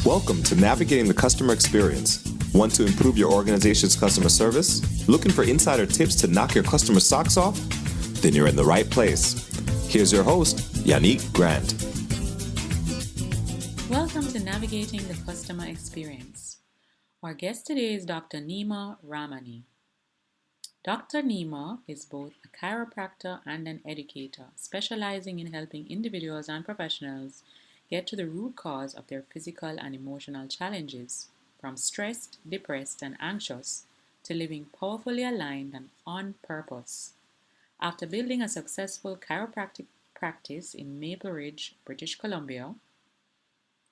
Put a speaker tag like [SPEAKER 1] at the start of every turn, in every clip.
[SPEAKER 1] Welcome to Navigating the Customer Experience. Want to improve your organization's customer service? Looking for insider tips to knock your customer socks off? Then you're in the right place. Here's your host, Yannick Grant.
[SPEAKER 2] Welcome to Navigating the Customer Experience. Our guest today is Dr. Nima Rahmany. Dr. Nima is both a chiropractor and an educator, specializing in helping individuals and professionals get to the root cause of their physical and emotional challenges, from stressed, depressed, and anxious to living powerfully aligned and on purpose. After building a successful chiropractic practice in Maple Ridge, British Columbia,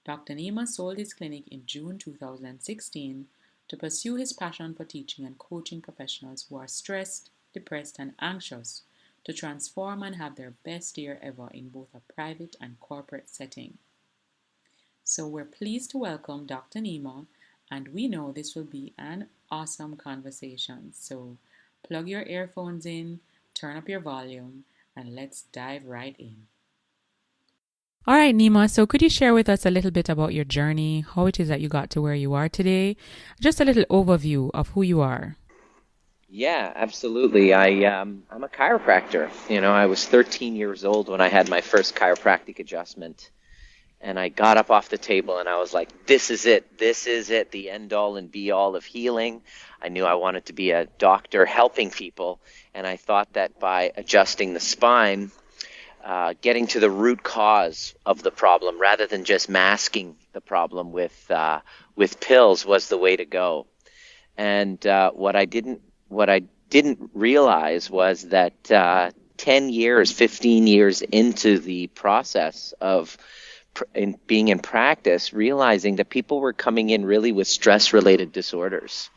[SPEAKER 2] Dr. Nima sold his clinic in June 2016 to pursue his passion for teaching and coaching professionals who are stressed, depressed, and anxious to transform and have their best year ever in both a private and corporate setting. So we're pleased to welcome Dr. Nima, and we know this will be an awesome conversation. So plug your earphones in, turn up your volume, and let's dive right in. All right, Nima, so could you share with us a little bit about your journey, how it is that you got to where you are today? Just a little overview of who you are.
[SPEAKER 3] Yeah, absolutely. I'm a chiropractor. I was 13 years old when I had my first chiropractic adjustment. And I got up off the table and I was like, this is it. This is it, the end all and be all of healing. I knew I wanted to be a doctor helping people. And I thought that by adjusting the spine, getting to the root cause of the problem rather than just masking the problem with pills was the way to go. And what I didn't realize was that 10 years, 15 years into the process of being in practice, realizing that people were coming in really with stress-related disorders.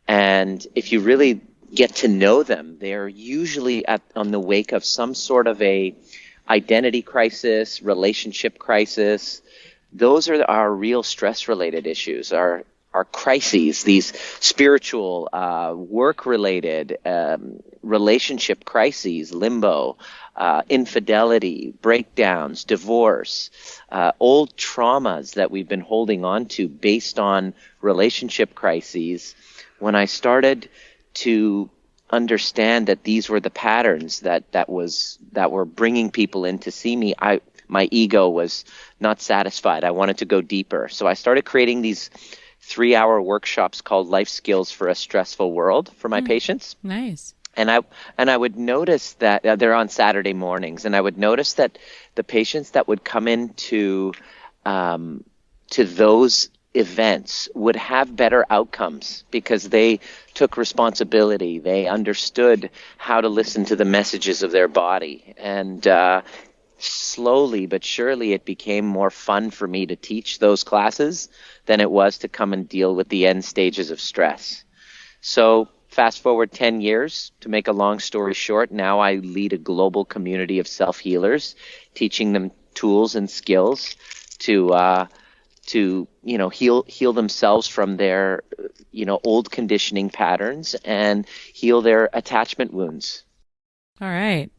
[SPEAKER 3] And if you really get to know them, they're usually on the wake of some sort of a identity crisis, relationship crisis. Those are our real stress-related issues, our crises, these spiritual, work-related, relationship crises, limbo, infidelity, breakdowns, divorce, old traumas that we've been holding on to based on relationship crises. When I started to understand that these were the patterns that were bringing people in to see me, my ego was not satisfied. I wanted to go deeper. So I started creating these 3-hour workshops called Life Skills for a Stressful World for my patients.
[SPEAKER 2] Nice.
[SPEAKER 3] And I would notice that they're on Saturday mornings, and I would notice that the patients that would come into to those events would have better outcomes because they took responsibility. They understood how to listen to the messages of their body, and slowly but surely it became more fun for me to teach those classes than it was to come and deal with the end stages of stress. So fast forward 10 years, to make a long story short, now I lead a global community of self-healers, teaching them tools and skills to heal themselves from their old conditioning patterns and heal their attachment wounds.
[SPEAKER 2] All right.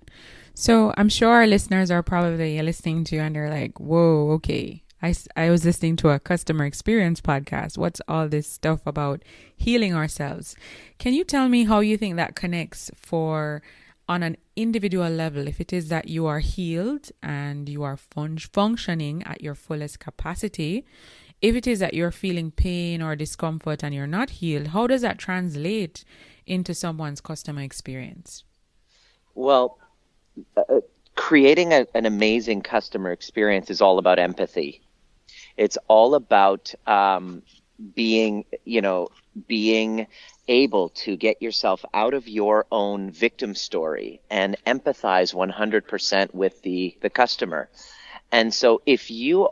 [SPEAKER 2] So I'm sure our listeners are probably listening to you and they're like, whoa, okay. I was listening to a customer experience podcast. What's all this stuff about healing ourselves? Can you tell me how you think that connects on an individual level? If it is that you are healed and you are functioning at your fullest capacity, if it is that you're feeling pain or discomfort and you're not healed, how does that translate into someone's customer experience?
[SPEAKER 3] Well, creating an amazing customer experience is all about empathy. It's all about being able to get yourself out of your own victim story and empathize 100% with the customer. And so if you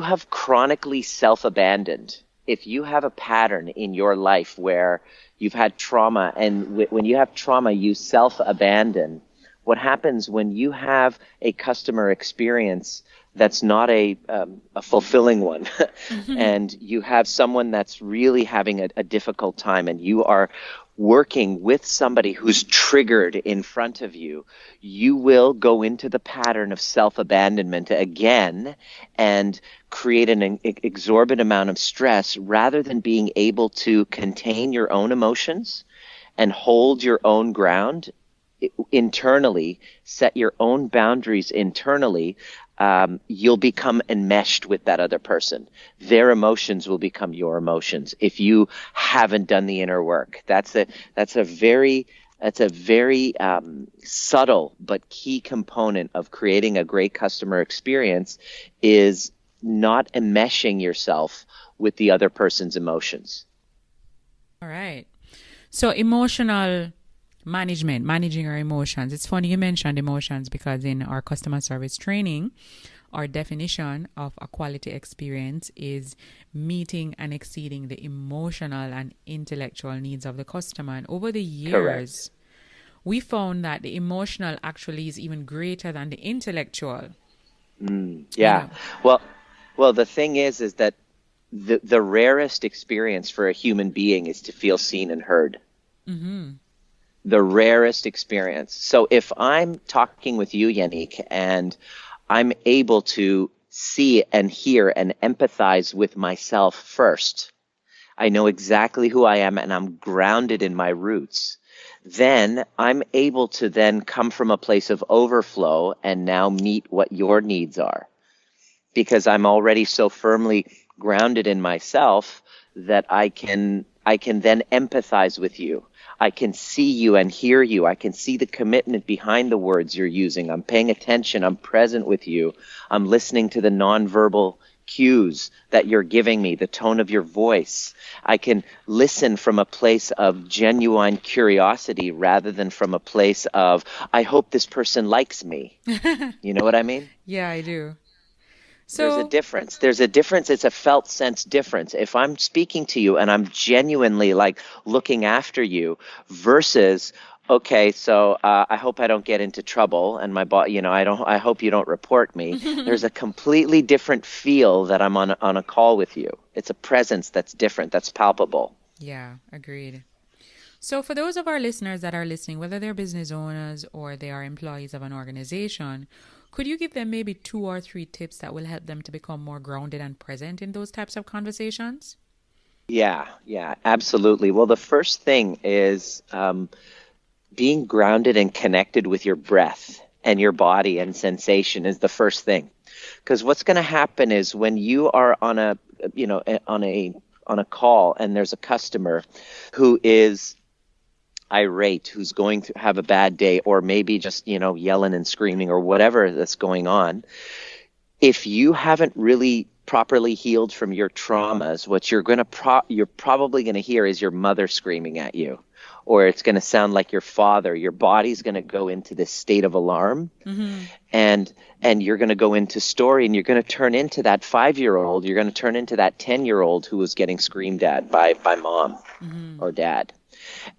[SPEAKER 3] have chronically self-abandoned, if you have a pattern in your life where you've had trauma, and when you have trauma, you self-abandon, what happens when you have a customer experience that's not a fulfilling one, mm-hmm. and you have someone that's really having a difficult time, and you are working with somebody who's triggered in front of you, you will go into the pattern of self-abandonment again and create an exorbitant amount of stress rather than being able to contain your own emotions and hold your own ground internally, set your own boundaries internally. You'll become enmeshed with that other person. Their emotions will become your emotions if you haven't done the inner work. That's a very subtle but key component of creating a great customer experience, is not enmeshing yourself with the other person's emotions.
[SPEAKER 2] All right. So emotional management, managing our emotions. It's funny you mentioned emotions, because in our customer service training, our definition of a quality experience is meeting and exceeding the emotional and intellectual needs of the customer. And over the years,
[SPEAKER 3] Correct.
[SPEAKER 2] we found that the emotional actually is even greater than the intellectual.
[SPEAKER 3] Yeah. Well, the thing is that the rarest experience for a human being is to feel seen and heard.
[SPEAKER 2] Mm-hmm.
[SPEAKER 3] The rarest experience. So if I'm talking with you, Yannick, and I'm able to see and hear and empathize with myself first, I know exactly who I am and I'm grounded in my roots, then I'm able to then come from a place of overflow and now meet what your needs are. Because I'm already so firmly grounded in myself that I can then empathize with you. I can see you and hear you. I can see the commitment behind the words you're using. I'm paying attention. I'm present with you. I'm listening to the nonverbal cues that you're giving me, the tone of your voice. I can listen from a place of genuine curiosity rather than from a place of, I hope this person likes me. You know what I mean?
[SPEAKER 2] Yeah, I do.
[SPEAKER 3] There's a difference. There's a difference. It's a felt sense difference. If I'm speaking to you and I'm genuinely like looking after you versus, okay, so I hope I don't get into trouble and I hope you don't report me. There's a completely different feel that I'm on a call with you. It's a presence that's different, that's palpable.
[SPEAKER 2] Yeah, agreed. So for those of our listeners that are listening, whether they're business owners or they are employees of an organization, could you give them maybe 2 or 3 tips that will help them to become more grounded and present in those types of conversations?
[SPEAKER 3] Yeah, absolutely. Well, the first thing is being grounded and connected with your breath and your body and sensation is the first thing. Because what's going to happen is when you are on a call and there's a customer who is irate, who's going to have a bad day, or maybe just, yelling and screaming or whatever that's going on, if you haven't really properly healed from your traumas, what you're probably going to hear is your mother screaming at you, or it's going to sound like your father. Your body's going to go into this state of alarm, and you're going to go into story, and you're going to turn into that 5-year-old. You're going to turn into that 10-year-old who was getting screamed at by mom or dad.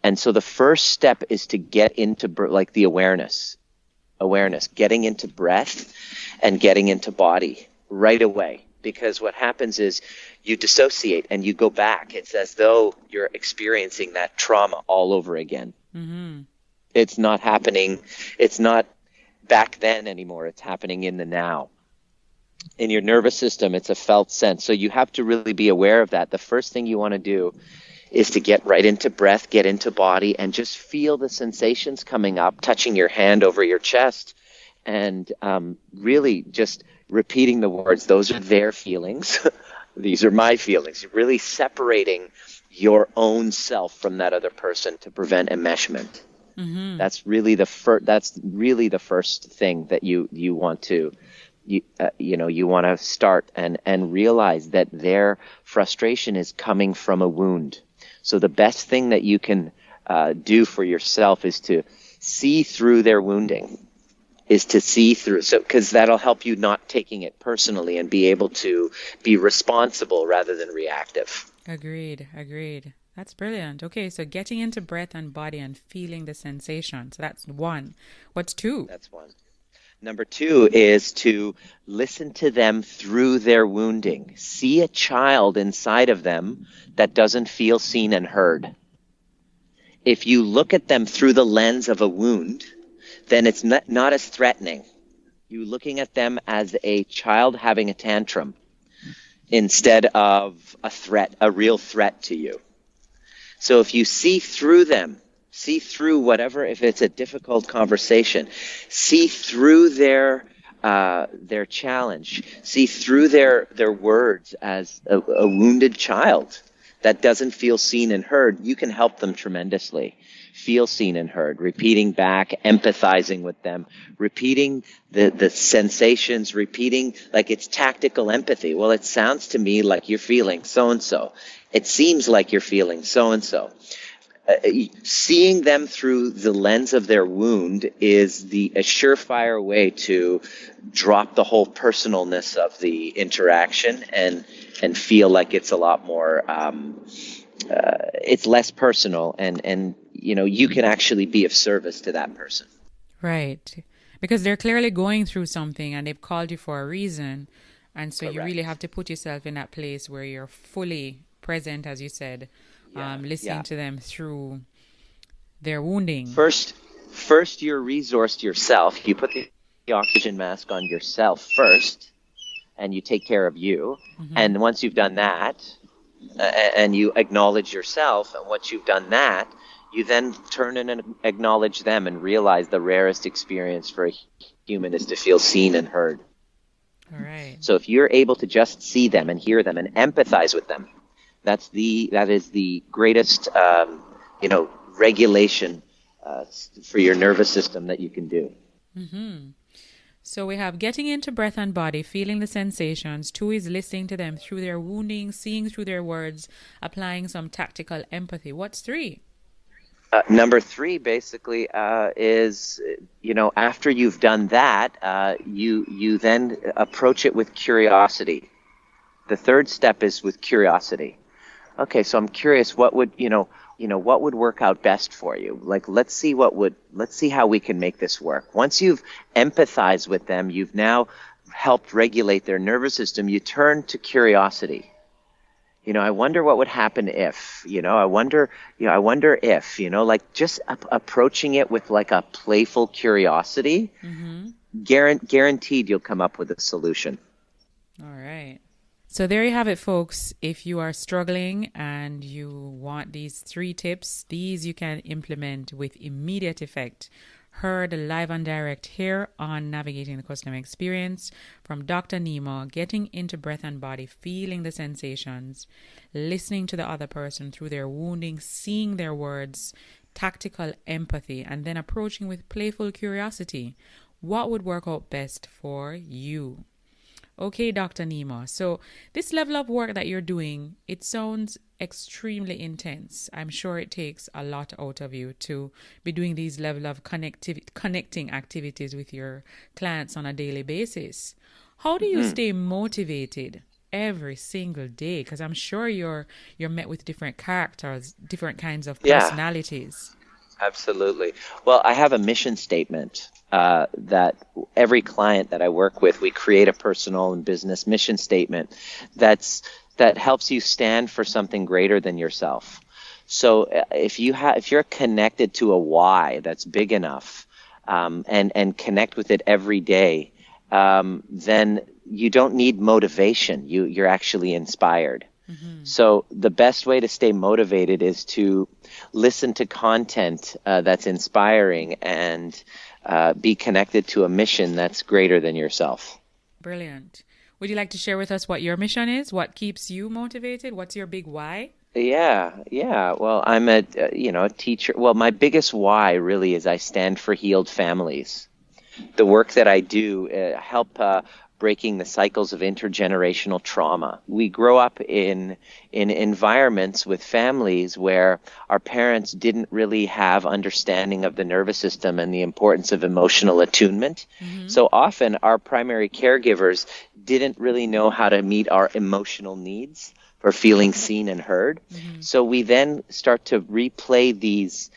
[SPEAKER 3] And so the first step is to get into like the awareness, getting into breath and getting into body right away. Because what happens is you dissociate and you go back. It's as though you're experiencing that trauma all over again. Mm-hmm. It's not happening. It's not back then anymore. It's happening in the now. In your nervous system, it's a felt sense. So you have to really be aware of that. The first thing you want to do is to get right into breath, get into body, and just feel the sensations coming up, touching your hand over your chest, and really just repeating the words. Those are their feelings. These are my feelings. Really separating your own self from that other person to prevent enmeshment. Mm-hmm. That's really the first thing that you want to you want to start and realize that their frustration is coming from a wound. So the best thing that you can do for yourself is to see through their wounding, because that'll help you not taking it personally and be able to be responsible rather than reactive.
[SPEAKER 2] Agreed. That's brilliant. Okay, so getting into breath and body and feeling the sensation. So that's 1. What's 2?
[SPEAKER 3] That's 1. Number 2 is to listen to them through their wounding. See a child inside of them that doesn't feel seen and heard. if you look at them through the lens of a wound, then it's not as threatening. You're looking at them as a child having a tantrum instead of a threat, a real threat to you. So if you see through them, see through whatever, if it's a difficult conversation, see through their challenge, see through their words as a wounded child that doesn't feel seen and heard, you can help them tremendously. Feel seen and heard, repeating back, empathizing with them, repeating the sensations, repeating like it's tactical empathy. Well, it sounds to me like you're feeling so-and-so. It seems like you're feeling so-and-so. Seeing them through the lens of their wound is a surefire way to drop the whole personalness of the interaction and feel like it's a lot more, it's less personal and you can actually be of service to that person.
[SPEAKER 2] Right. Because they're clearly going through something and they've called you for a reason. And so you really have to put yourself in that place where you're fully present, as you said, listening to them through their wounding.
[SPEAKER 3] First you're resourced yourself. You put the oxygen mask on yourself first and you take care of you. Mm-hmm. And once you've done that and you acknowledge yourself, and once you've done that, you then turn and acknowledge them and realize the rarest experience for a human is to feel seen and heard.
[SPEAKER 2] All right.
[SPEAKER 3] So if you're able to just see them and hear them and empathize with them, that is the greatest, regulation for your nervous system that you can do.
[SPEAKER 2] Mm-hmm. So we have getting into breath and body, feeling the sensations. 2 is listening to them through their wounding, seeing through their words, applying some tactical empathy. What's 3?
[SPEAKER 3] Number 3 basically is, after you've done that, you then approach it with curiosity. The third step is with curiosity. Okay, so I'm curious, what would work out best for you? Like, let's see how we can make this work. Once you've empathized with them, you've now helped regulate their nervous system, you turn to curiosity. I wonder what would happen if, I wonder if, like just approaching it with like a playful curiosity, guaranteed you'll come up with a solution.
[SPEAKER 2] All right. So there you have it, folks. If you are struggling and you want these 3 tips, these you can implement with immediate effect. Heard live and direct here on Navigating the Customer Experience from Dr. Nima, getting into breath and body, feeling the sensations, listening to the other person through their wounding, seeing their words, tactical empathy, and then approaching with playful curiosity. What would work out best for you? Okay, Dr. Nima. So this level of work that you're doing, it sounds extremely intense. I'm sure it takes a lot out of you to be doing these level of connecting activities with your clients on a daily basis. How do you stay motivated every single day? Because I'm sure you're met with different characters, different kinds of personalities.
[SPEAKER 3] Absolutely. Well, I have a mission statement that every client that I work with, we create a personal and business mission statement that helps you stand for something greater than yourself. So if you're connected to a why that's big enough and connect with it every day, then you don't need motivation. You're actually inspired. Mm-hmm. So the best way to stay motivated is to listen to content that's inspiring and be connected to a mission that's greater than yourself.
[SPEAKER 2] Brilliant. Would you like to share with us what your mission is? What keeps you motivated? What's your big why?
[SPEAKER 3] Yeah. Well, I'm a teacher. Well, my biggest why really is I stand for healed families. The work that I do help breaking the cycles of intergenerational trauma. We grow up in environments with families where our parents didn't really have understanding of the nervous system and the importance of emotional attunement. Mm-hmm. So often our primary caregivers didn't really know how to meet our emotional needs for feeling seen and heard. Mm-hmm. So we then start to replay these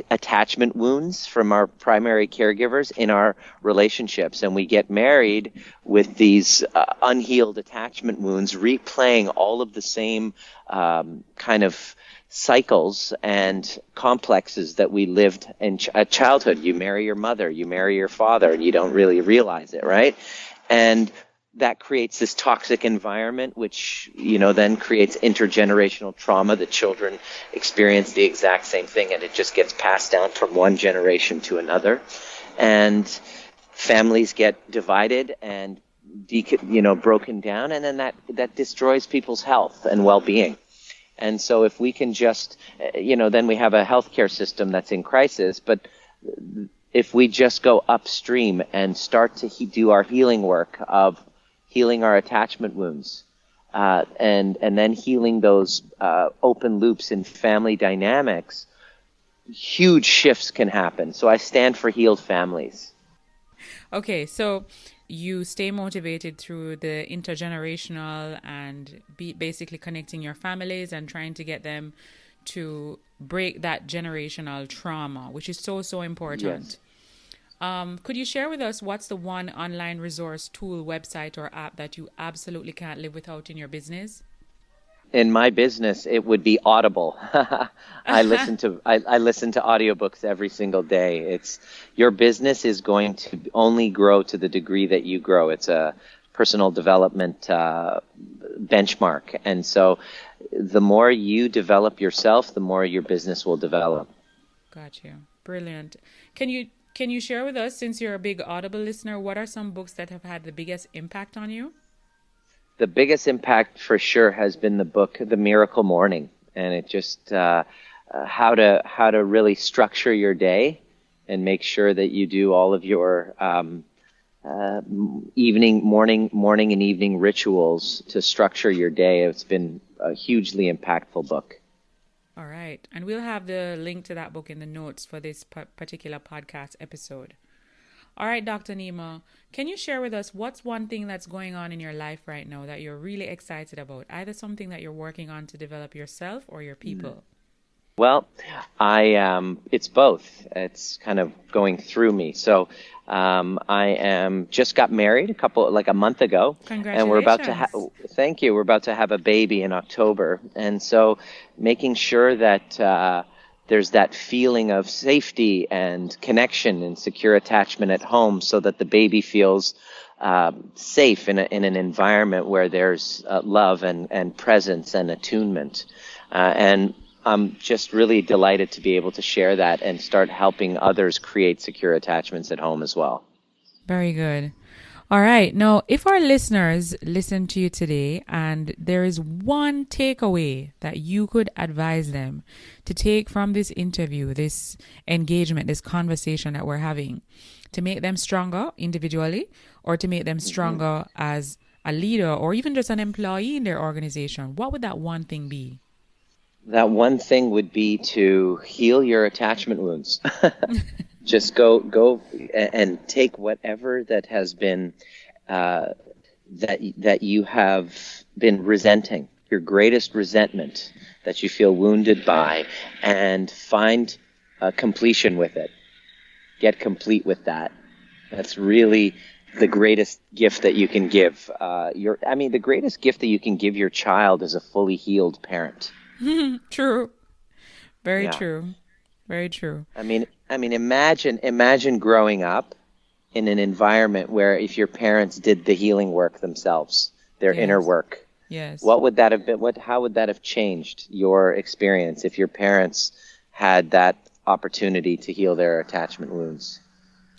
[SPEAKER 3] attachment wounds from our primary caregivers in our relationships, and we get married with these unhealed attachment wounds, replaying all of the same kind of cycles and complexes that we lived in childhood. You marry your mother, you marry your father, and you don't really realize it, right? And that creates this toxic environment, which, then creates intergenerational trauma. The children experience the exact same thing, and it just gets passed down from one generation to another. And families get divided and, broken down, and then that destroys people's health and well-being. And so if we can just, then we have a healthcare system that's in crisis, but if we just go upstream and start to do our healing work of healing our attachment wounds, and then healing those open loops in family dynamics, huge shifts can happen. So I stand for healed families.
[SPEAKER 2] Okay, so you stay motivated through the intergenerational and basically connecting your families and trying to get them to break that generational trauma, which is so, so important.
[SPEAKER 3] Yes.
[SPEAKER 2] Could you share with us what's the one online resource, tool, website, or app that you absolutely can't live without in your business?
[SPEAKER 3] In my business, it would be Audible. I listen to audiobooks every single day. It's your business is going to only grow to the degree that you grow. It's a personal development benchmark, and so the more you develop yourself, the more your business will develop.
[SPEAKER 2] Got you. Brilliant. Can you share with us, since you're a big Audible listener, what are some books that have had the biggest impact on you?
[SPEAKER 3] The biggest impact for sure has been the book, The Miracle Morning, and it just how to really structure your day and make sure that you do all of your morning and evening rituals to structure your day. It's been a hugely impactful book.
[SPEAKER 2] All right. And we'll have the link to that book in the notes for this particular podcast episode. All right, Dr. Nima, can you share with us what's one thing that's going on in your life right now that you're really excited about? Either something that you're working on to develop yourself or your people?
[SPEAKER 3] Well, it's both. It's kind of going through me. So I just got married a month ago.
[SPEAKER 2] Congratulations.
[SPEAKER 3] And we're about to thank you. We're about to have a baby in October. And so making sure that there's that feeling of safety and connection and secure attachment at home so that the baby feels safe in an environment where there's love and presence and attunement. And I'm just really delighted to be able to share that and start helping others create secure attachments at home as well.
[SPEAKER 2] Very good. All right. Now, if our listeners listen to you today and there is one takeaway that you could advise them to take from this interview, this engagement, this conversation that we're having, to make them stronger individually or to make them stronger as a leader or even just an employee in their organization, what would that one thing be?
[SPEAKER 3] That one thing would be to heal your attachment wounds. Just go and take whatever that has been that you have been resenting, your greatest resentment that you feel wounded by, and find completion with it. Get complete with that. That's really the greatest gift that you can give. The greatest gift that you can give your child is a fully healed parent.
[SPEAKER 2] True. Very true. Very true.
[SPEAKER 3] I mean, imagine growing up in an environment where if your parents did the healing work themselves, their inner work.
[SPEAKER 2] Yes.
[SPEAKER 3] What would that have been? How would that have changed your experience if your parents had that opportunity to heal their attachment wounds?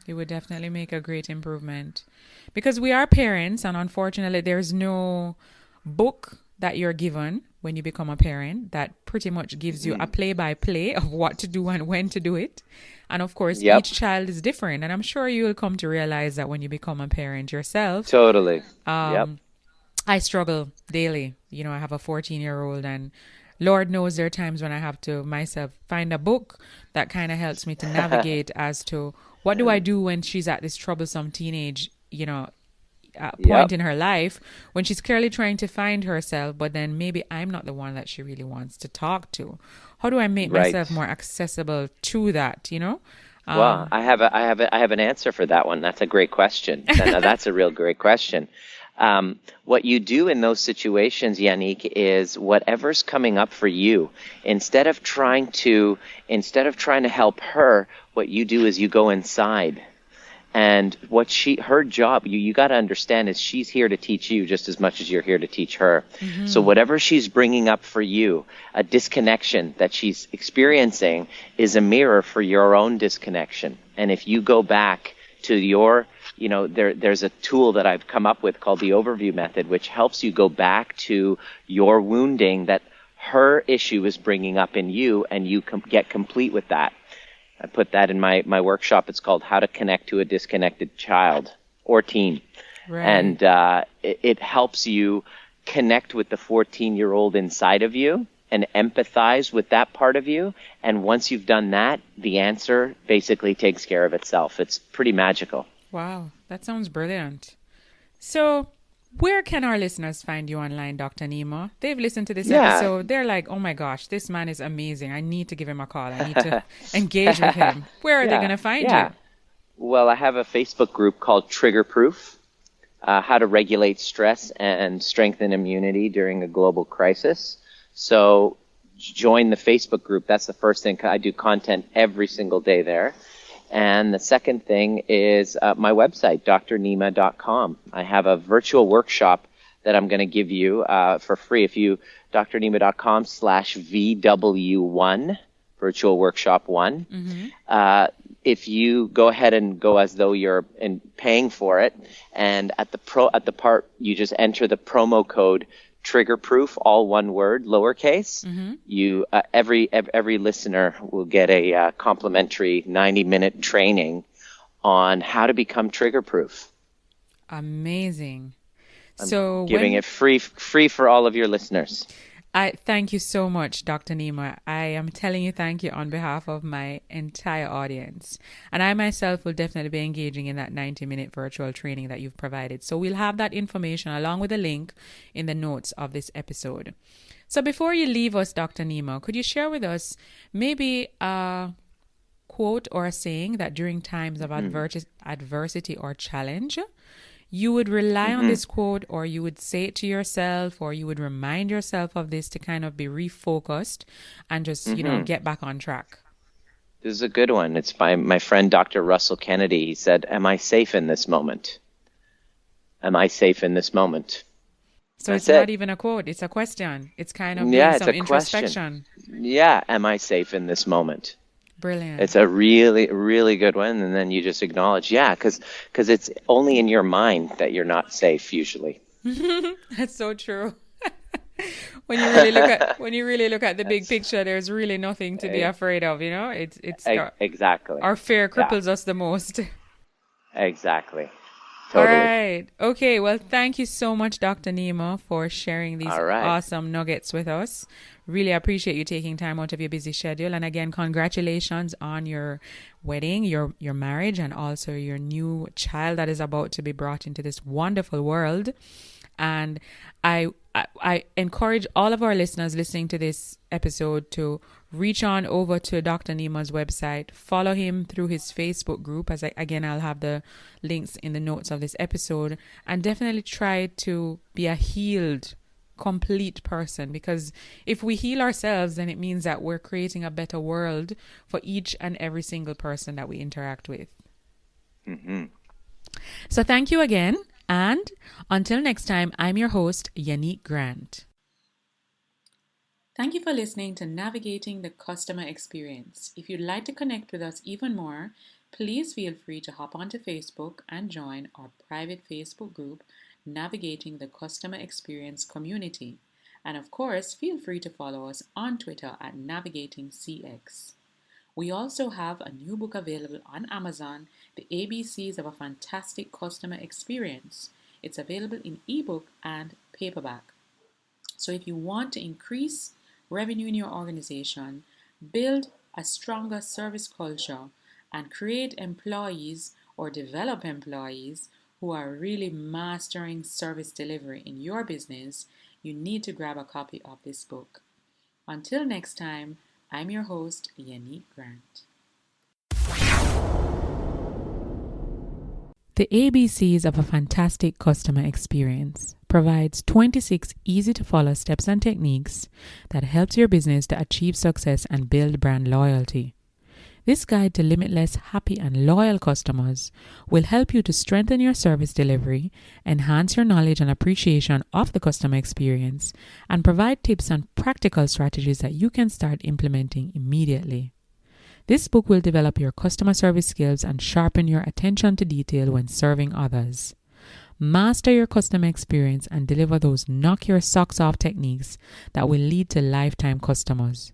[SPEAKER 2] It would definitely make a great improvement. Because we are parents, and unfortunately there's no book that you're given when you become a parent that pretty much gives you a play-by-play of what to do and when to do it. And of course, each child is different. And I'm sure you'll come to realize that when you become a parent yourself.
[SPEAKER 3] Totally.
[SPEAKER 2] I struggle daily. I have a 14-year-old, and Lord knows there are times when I have to myself find a book that kind of helps me to navigate as to what do I do when she's at this troublesome teenage, point in her life when she's clearly trying to find herself, but then maybe I'm not the one that she really wants to talk to. How do I make myself more accessible to that?
[SPEAKER 3] Well, I have an answer for that one. That's a great question. That's a real great question. What you do in those situations, Yannick, is whatever's coming up for you. Instead of trying to help her, what you do is you go inside. And her job, you got to understand, is she's here to teach you just as much as you're here to teach her. Mm-hmm. So whatever she's bringing up for you, a disconnection that she's experiencing, is a mirror for your own disconnection. And if you go back to there's a tool that I've come up with called the overview method, which helps you go back to your wounding that her issue is bringing up in you, and you get complete with that. I put that in my workshop. It's called How to Connect to a Disconnected Child or Teen. Right. And it helps you connect with the 14-year-old inside of you and empathize with that part of you. And once you've done that, the answer basically takes care of itself. It's pretty magical.
[SPEAKER 2] Wow, that sounds brilliant. So where can our listeners find you online, Dr. Nima? They've listened to this episode. They're like, oh my gosh, this man is amazing. I need to give him a call. I need to engage with him. Where are they going to find you?
[SPEAKER 3] Well, I have a Facebook group called Trigger Proof, how to regulate stress and strengthen immunity during a global crisis. So join the Facebook group. That's the first thing. I do content every single day there. And the second thing is my website, drnima.com. I have a virtual workshop that I'm going to give you for free. If you, drnima.com/VW1, virtual workshop 1. Mm-hmm. If you go ahead and go as though you're paying for it, and at the part, you just enter the promo code Trigger Proof, all one word, lowercase. Mm-hmm. You every listener will get a complimentary 90-minute training on how to become trigger proof.
[SPEAKER 2] Amazing.
[SPEAKER 3] I'm giving it free for all of your listeners.
[SPEAKER 2] I thank you so much, Dr. Nima. I am telling you thank you on behalf of my entire audience. And I myself will definitely be engaging in that 90-minute virtual training that you've provided. So we'll have that information along with a link in the notes of this episode. So before you leave us, Dr. Nima, could you share with us maybe a quote or a saying that during times of adversity or challenge, you would rely on this quote, or you would say it to yourself, or you would remind yourself of this to kind of be refocused and just, get back on track?
[SPEAKER 3] This is a good one. It's by my friend, Dr. Russell Kennedy. He said, "Am I safe in this moment? Am I safe in this moment?"
[SPEAKER 2] So it's not even a quote. It's a question. It's kind of doing some introspection.
[SPEAKER 3] Question. Yeah. Am I safe in this moment?
[SPEAKER 2] Brilliant.
[SPEAKER 3] It's a really, really good one. And then you just acknowledge, because it's only in your mind that you're not safe usually.
[SPEAKER 2] That's so true. When you really look at the big picture, there's really nothing to be afraid of. It's
[SPEAKER 3] exactly.
[SPEAKER 2] Our fear cripples us the most.
[SPEAKER 3] Exactly. Totally.
[SPEAKER 2] All right. Okay. Well, thank you so much, Dr. Nima, for sharing these awesome nuggets with us. Really appreciate you taking time out of your busy schedule. And again, congratulations on your wedding, your marriage, and also your new child that is about to be brought into this wonderful world. And I encourage all of our listeners listening to this episode to reach on over to Dr. Nima's website, follow him through his Facebook group, I'll have the links in the notes of this episode, and definitely try to be a healed, complete person, because if we heal ourselves, then it means that we're creating a better world for each and every single person that we interact with. Mm-hmm. So thank you again. And until next time, I'm your host, Yannick Grant. Thank you for listening to Navigating the Customer Experience. If you'd like to connect with us even more, please feel free to hop onto Facebook and join our private Facebook group, Navigating the Customer Experience Community. And of course, feel free to follow us on Twitter at NavigatingCX. We also have a new book available on Amazon, The ABCs of a Fantastic Customer Experience. It's available in ebook and paperback. So if you want to increase revenue in your organization, build a stronger service culture, and create employees or develop employees who are really mastering service delivery in your business, you need to grab a copy of this book. Until next time, I'm your host, Yannick Grant. The ABCs of a fantastic customer experience provides 26 easy-to-follow steps and techniques that helps your business to achieve success and build brand loyalty. This guide to limitless, happy, and loyal customers will help you to strengthen your service delivery, enhance your knowledge and appreciation of the customer experience, and provide tips and practical strategies that you can start implementing immediately. This book will develop your customer service skills and sharpen your attention to detail when serving others. Master your customer experience and deliver those knock your socks off techniques that will lead to lifetime customers.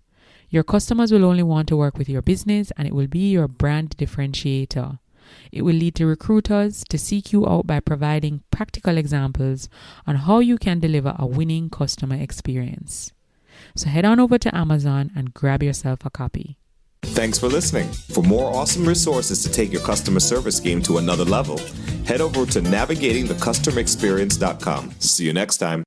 [SPEAKER 2] Your customers will only want to work with your business, and it will be your brand differentiator. It will lead to recruiters to seek you out by providing practical examples on how you can deliver a winning customer experience. So head on over to Amazon and grab yourself a copy.
[SPEAKER 1] Thanks for listening. For more awesome resources to take your customer service game to another level, head over to navigatingthecustomerexperience.com. See you next time.